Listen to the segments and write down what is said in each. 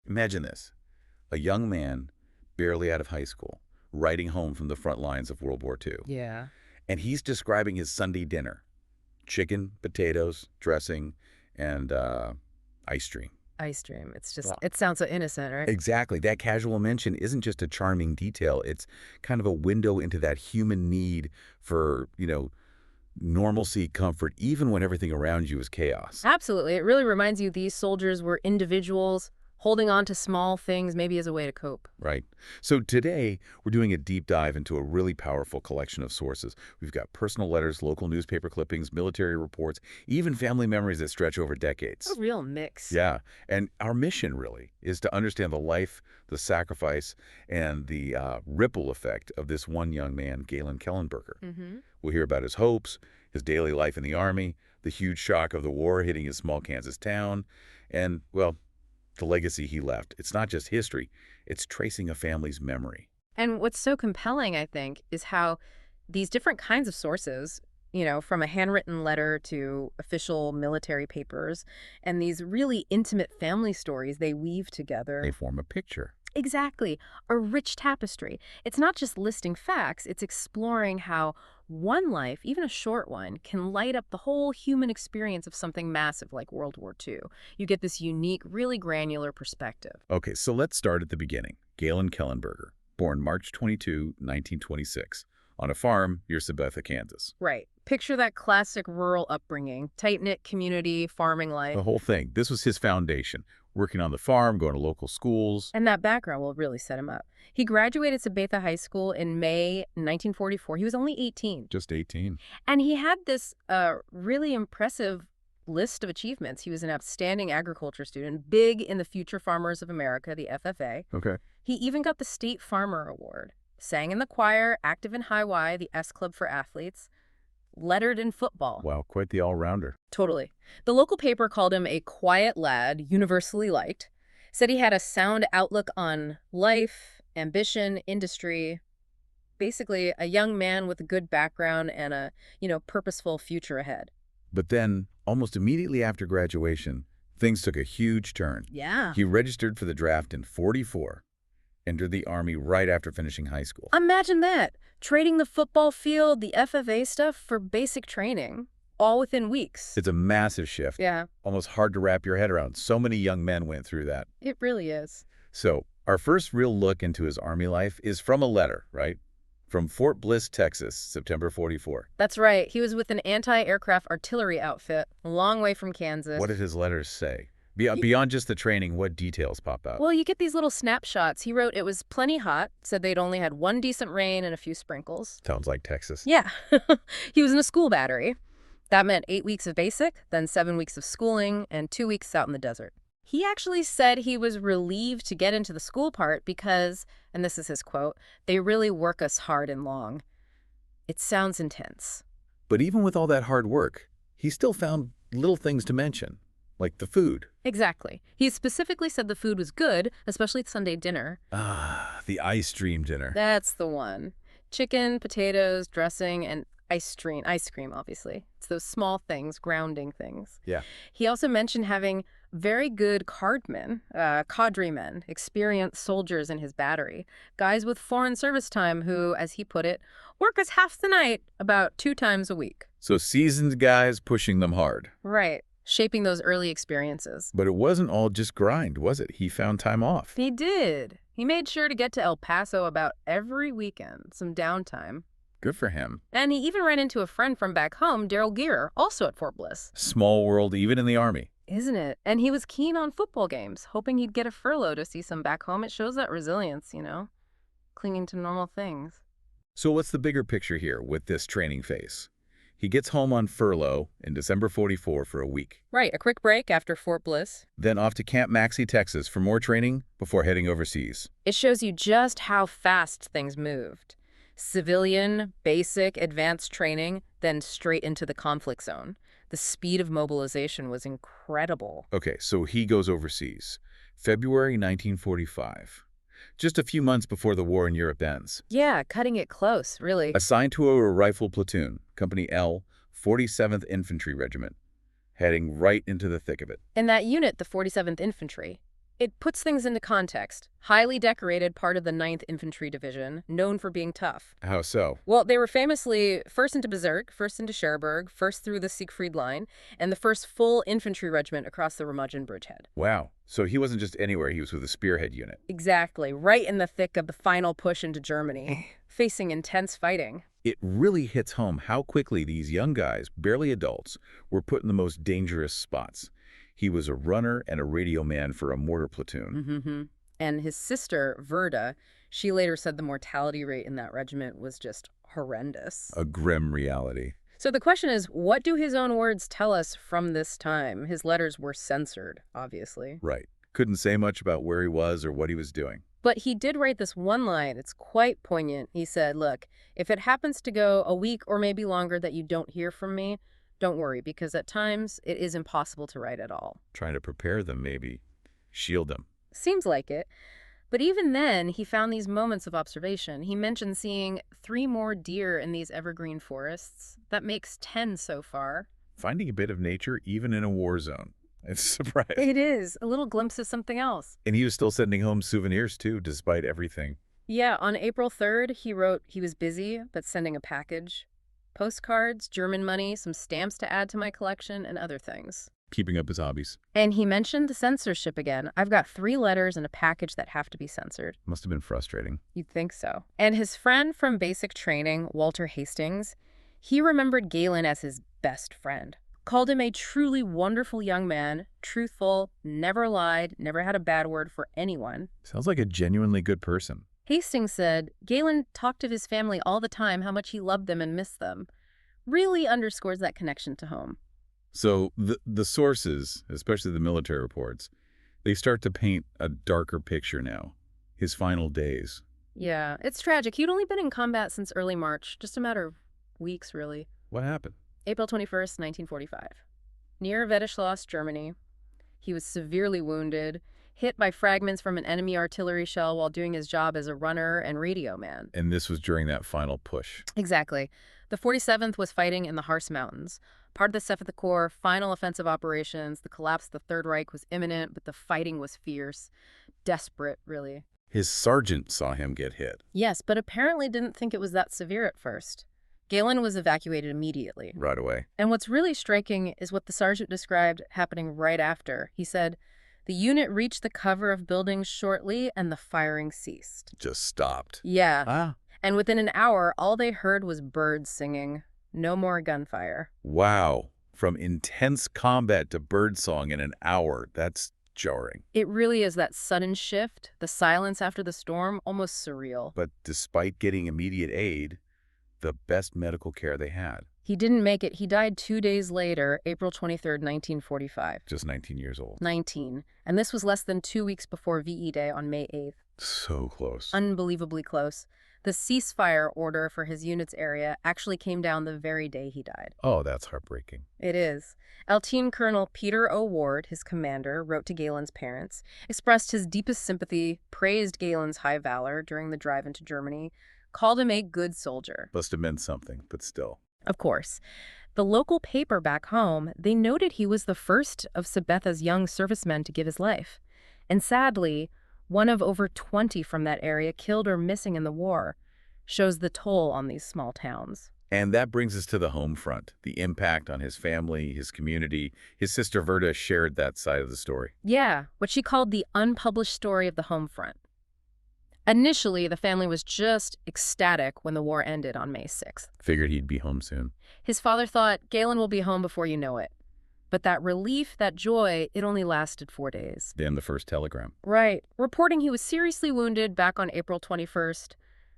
Imagine this. A young man, barely out of high school, riding home from the front lines of World War II. Yeah. And he's describing his Sunday dinner. Chicken, potatoes, dressing, and ice cream. Ice cream. It's just, Wow. it sounds so innocent, right? Exactly. That casual mention isn't just a charming detail. It's kind of a window into that human need for, normalcy, comfort, even when everything around you is chaos. Absolutely. It really reminds you these soldiers were individuals holding on to small things maybe as a way to cope. Right. So today, we're doing a deep dive into a really powerful collection of sources. We've got personal letters, local newspaper clippings, military reports, even family memories that stretch over decades. A real mix. Yeah. And our mission, really, is to understand the life, the sacrifice, and the ripple effect of this one young man, Galen Kellenberger. We'll hear about his hopes, his daily life in the Army, the huge shock of the war hitting his small Kansas town, and, well, the legacy he left. It's not just history, it's tracing a family's memory. And what's so compelling, I think, is how these different kinds of sources, from a handwritten letter to official military papers, and these really intimate family stories they weave together. They form a picture. Exactly. A rich tapestry. It's not just listing facts, it's exploring how one life, even a short one, can light up the whole human experience of something massive like World War II. You get this unique, really granular perspective. Okay, so let's start at the beginning. Galen Kellenberger, born March 22, 1926, on a farm near Sabetha, Kansas. Right. Picture that classic rural upbringing, tight-knit community, farming life. The whole thing. This was his foundation. Working on the farm, going to local schools. And that background will really set him up. He graduated Sabetha High School in May 1944. He was only 18. Just 18. And he had this really impressive list of achievements. He was an outstanding agriculture student, big in the Future Farmers of America, the FFA. Okay. He even got the State Farmer Award, sang in the choir, active in High Y, the S Club for athletes, lettered in football. Wow, quite the all-rounder. Totally. The local paper called him a quiet lad, universally liked, said he had a sound outlook on life, ambition, industry, basically a young man with a good background and a, purposeful future ahead. But then, almost immediately after graduation, things took a huge turn. Yeah. He registered for the draft in '44, entered the Army right after finishing high school. Imagine that. Trading the football field, the FFA stuff for basic training, all within weeks. It's a massive shift. Yeah. Almost hard to wrap your head around. So many young men went through that. It really is. So, our first real look into his Army life is from a letter, right? From Fort Bliss, Texas, September '44. That's right. He was with an anti-aircraft artillery outfit, a long way from Kansas. What did his letters say? Beyond just the training, what details pop out? Well, you get these little snapshots. He wrote it was plenty hot, said they'd only had one decent rain and a few sprinkles. Sounds like Texas. Yeah. He was in a school battery. That meant 8 weeks of basic, then 7 weeks of schooling, and 2 weeks out in the desert. He actually said he was relieved to get into the school part because, and this is his quote, they really work us hard and long. It sounds intense. But even with all that hard work, he still found little things to mention, like the food. Exactly. He specifically said the food was good, especially Sunday dinner. Ah, the ice cream dinner. That's the one. Chicken, potatoes, dressing, and ice cream, obviously. It's those small things, grounding things. Yeah. He also mentioned having very good cadremen, experienced soldiers in his battery, guys with foreign service time who, as he put it, work us half the night about 2 times a week. So seasoned guys pushing them hard. Right. Shaping those early experiences. But it wasn't all just grind, was it? He found time off. He did. He made sure to get to El Paso about every weekend, some downtime. Good for him. And he even ran into a friend from back home, Daryl Gear, also at Fort Bliss. Small world, even in the Army. Isn't it? And he was keen on football games, hoping he'd get a furlough to see some back home. It shows that resilience, clinging to normal things. So what's the bigger picture here with this training phase? He gets home on furlough in December '44 for a week. Right, a quick break after Fort Bliss. Then off to Camp Maxey, Texas for more training before heading overseas. It shows you just how fast things moved. Civilian, basic, advanced training, then straight into the conflict zone. The speed of mobilization was incredible. Okay, so he goes overseas. February 1945. Just a few months before the war in Europe ends. Yeah, cutting it close, really. Assigned to a rifle platoon, Company L, 47th Infantry Regiment, heading right into the thick of it. And that unit, the 47th Infantry, It puts things into context. Highly decorated part of the 9th Infantry Division, known for being tough. How so? Well, they were famously first into Berserk, first into Cherbourg, first through the Siegfried Line, and the first full infantry regiment across the Remagen bridgehead. Wow. So he wasn't just anywhere, he was with a spearhead unit. Exactly, right in the thick of the final push into Germany, facing intense fighting. It really hits home how quickly these young guys, barely adults, were put in the most dangerous spots. He was a runner and a radio man for a mortar platoon. Mm-hmm. And his sister, Verda, she later said the mortality rate in that regiment was just horrendous. A grim reality. So the question is, what do his own words tell us from this time? His letters were censored, obviously. Right. Couldn't say much about where he was or what he was doing. But he did write this one line. It's quite poignant. He said, look, if it happens to go a week or maybe longer that you don't hear from me, don't worry, because at times it is impossible to write at all. Trying to prepare them, maybe. Shield them. Seems like it. But even then, he found these moments of observation. He mentioned seeing 3 more deer in these evergreen forests. That makes 10 so far. Finding a bit of nature even in a war zone. It's a surprise. It is. A little glimpse of something else. And he was still sending home souvenirs, too, despite everything. Yeah, on April 3rd, he wrote he was busy, but sending a package. Postcards, German money, some stamps to add to my collection, and other things. Keeping up his hobbies. And he mentioned the censorship again. I've got 3 letters and a package that have to be censored. Must have been frustrating. You'd think so. And his friend from basic training, Walter Hastings, he remembered Galen as his best friend. Called him a truly wonderful young man, truthful, never lied, never had a bad word for anyone. Sounds like a genuinely good person. Hastings said Galen talked to his family all the time how much he loved them and missed them. Really underscores that connection to home. So the sources, especially the military reports, they start to paint a darker picture now. His final days. Yeah, it's tragic. He'd only been in combat since early March, just a matter of weeks, really. What happened? April 21st, 1945. Near Wetterschloss, Germany. He was severely wounded, hit by fragments from an enemy artillery shell while doing his job as a runner and radio man. And this was during that final push. Exactly. The 47th was fighting in the Harz Mountains. Part of the 7th Corps, final offensive operations. The collapse of the Third Reich was imminent, but the fighting was fierce. Desperate, really. His sergeant saw him get hit. Yes, but apparently didn't think it was that severe at first. Galen was evacuated immediately. Right away. And what's really striking is what the sergeant described happening right after. He said, the unit reached the cover of buildings shortly and the firing ceased. Just stopped. Yeah. Ah. And within an hour, all they heard was birds singing. No more gunfire. Wow. From intense combat to birdsong in an hour. That's jarring. It really is that sudden shift, the silence after the storm, almost surreal. But despite getting immediate aid, the best medical care they had. He didn't make it. He died 2 days later, April 23rd, 1945. Just 19 years old. 19. And this was less than 2 weeks before VE Day on May 8th. So close. Unbelievably close. The ceasefire order for his unit's area actually came down the very day he died. Oh, that's heartbreaking. It is. Lieutenant Colonel Peter O. Ward, his commander, wrote to Galen's parents, expressed his deepest sympathy, praised Galen's high valor during the drive into Germany, called him a good soldier. Must have meant something, but still. Of course. The local paper back home, they noted he was the first of Sabetha's young servicemen to give his life. And sadly, one of over 20 from that area killed or missing in the war, shows the toll on these small towns. And that brings us to the home front, the impact on his family, his community. His sister Verda shared that side of the story. Yeah, what she called the unpublished story of the home front. Initially, the family was just ecstatic when the war ended on May 6th. Figured he'd be home soon. His father thought, Galen will be home before you know it. But that relief, that joy, it only lasted 4 days. Then the first telegram. Right. Reporting he was seriously wounded back on April 21st.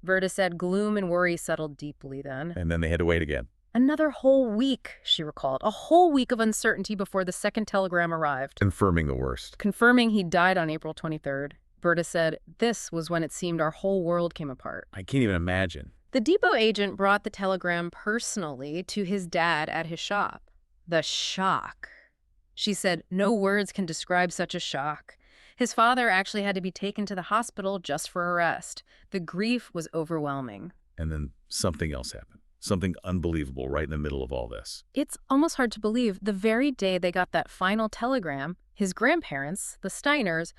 Verda said gloom and worry settled deeply then. And then they had to wait again. Another whole week, she recalled. A whole week of uncertainty before the second telegram arrived. Confirming the worst. Confirming he died on April 23rd. Verda said, this was when it seemed our whole world came apart. I can't even imagine. The depot agent brought the telegram personally to his dad at his shop. The shock. She said, no words can describe such a shock. His father actually had to be taken to the hospital just for a rest. The grief was overwhelming. And then something else happened. Something unbelievable right in the middle of all this. It's almost hard to believe. The very day they got that final telegram, his grandparents, the Steiners,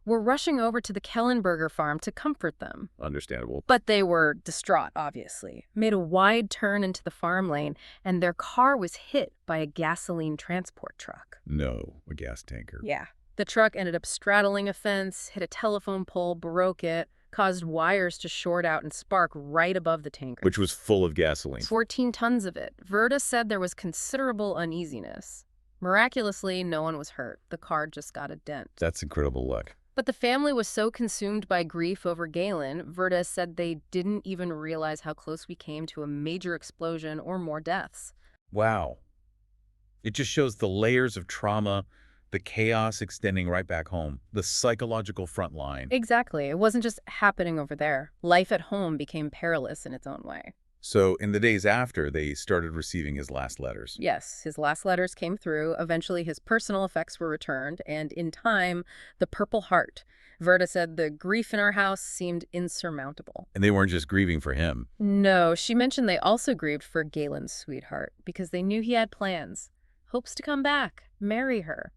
were rushing over to the Kellenberger farm to comfort them. Understandable. But they were distraught, obviously, made a wide turn into the farm lane, and their car was hit by a gasoline transport truck. No, a gas tanker. Yeah. The truck ended up straddling a fence, hit a telephone pole, broke it, caused wires to short out and spark right above the tanker. Which was full of gasoline. 14 tons of it. Verda said there was considerable uneasiness. Miraculously, no one was hurt. The car just got a dent. That's incredible luck. But the family was so consumed by grief over Galen, Verda said they didn't even realize how close we came to a major explosion or more deaths. Wow. It just shows the layers of trauma, the chaos extending right back home, the psychological front line. Exactly. It wasn't just happening over there. Life at home became perilous in its own way. So in the days after, they started receiving his last letters. Yes, his last letters came through. Eventually, his personal effects were returned, and in time, the Purple Heart. Verda said the grief in our house seemed insurmountable. And they weren't just grieving for him. No, she mentioned they also grieved for Galen's sweetheart, because they knew he had plans. Hopes to come back, marry her.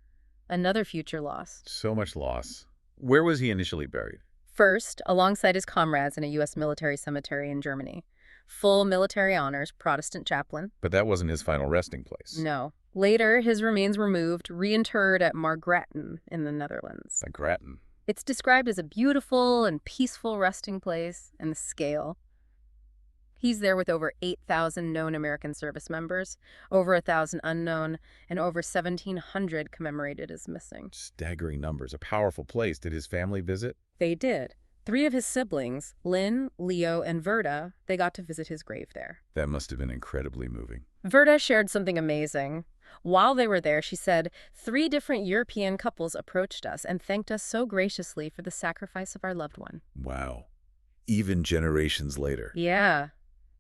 Another future loss. So much loss. Where was he initially buried? First, alongside his comrades in a U.S. military cemetery in Germany. Full military honors, Protestant chaplain. But that wasn't his final resting place. No. Later, his remains were moved, reinterred at Margraten in the Netherlands. Margraten. It's described as a beautiful and peaceful resting place, and the scale. He's there with over 8,000 known American service members, over 1,000 unknown, and over 1,700 commemorated as missing. Staggering numbers. A powerful place. Did his family visit? They did. 3 of his siblings, Lynn, Leo, and Verda, they got to visit his grave there. That must have been incredibly moving. Verda shared something amazing. While they were there, she said, 3 different European couples approached us and thanked us so graciously for the sacrifice of our loved one. Wow. Even generations later. Yeah.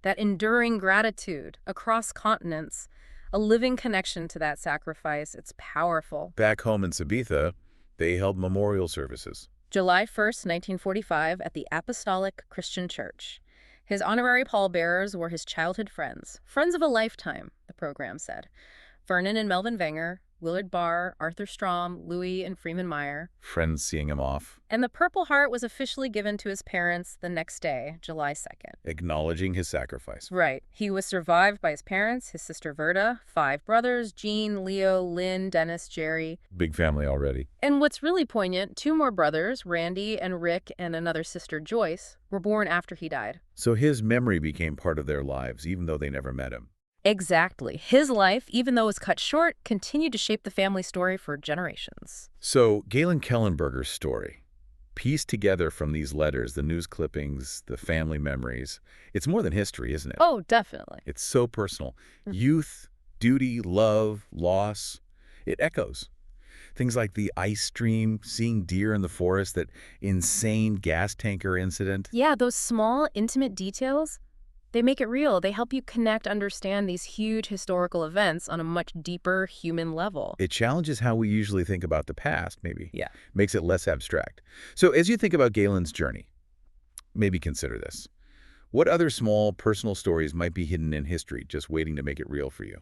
That enduring gratitude across continents, a living connection to that sacrifice, it's powerful. Back home in Sabetha, they held memorial services. July 1st, 1945, at the Apostolic Christian Church. His honorary pallbearers were his childhood friends. Friends of a lifetime, the program said. Vernon and Melvin Wenger, Willard Barr, Arthur Strom, Louis and Freeman Meyer. Friends seeing him off. And the Purple Heart was officially given to his parents the next day, July 2nd. Acknowledging his sacrifice. Right. He was survived by his parents, his sister Verda, 5 brothers, Jean, Leo, Lynn, Dennis, Jerry. Big family already. And what's really poignant, 2 more brothers, Randy and Rick, and another sister, Joyce, were born after he died. So his memory became part of their lives, even though they never met him. Exactly. His life, even though it was cut short, continued to shape the family story for generations. So Galen Kellenberger's story, pieced together from these letters, the news clippings, the family memories, it's more than history, isn't it? Oh, definitely. It's so personal. Youth, duty, love, loss. It echoes. Things like the ice stream, seeing deer in the forest, that insane gas tanker incident. Yeah, those small, intimate details, they make it real. They help you connect, understand these huge historical events on a much deeper human level. It challenges how we usually think about the past, maybe. Yeah. Makes it less abstract. So as you think about Galen's journey, maybe consider this. What other small, personal stories might be hidden in history, just waiting to make it real for you?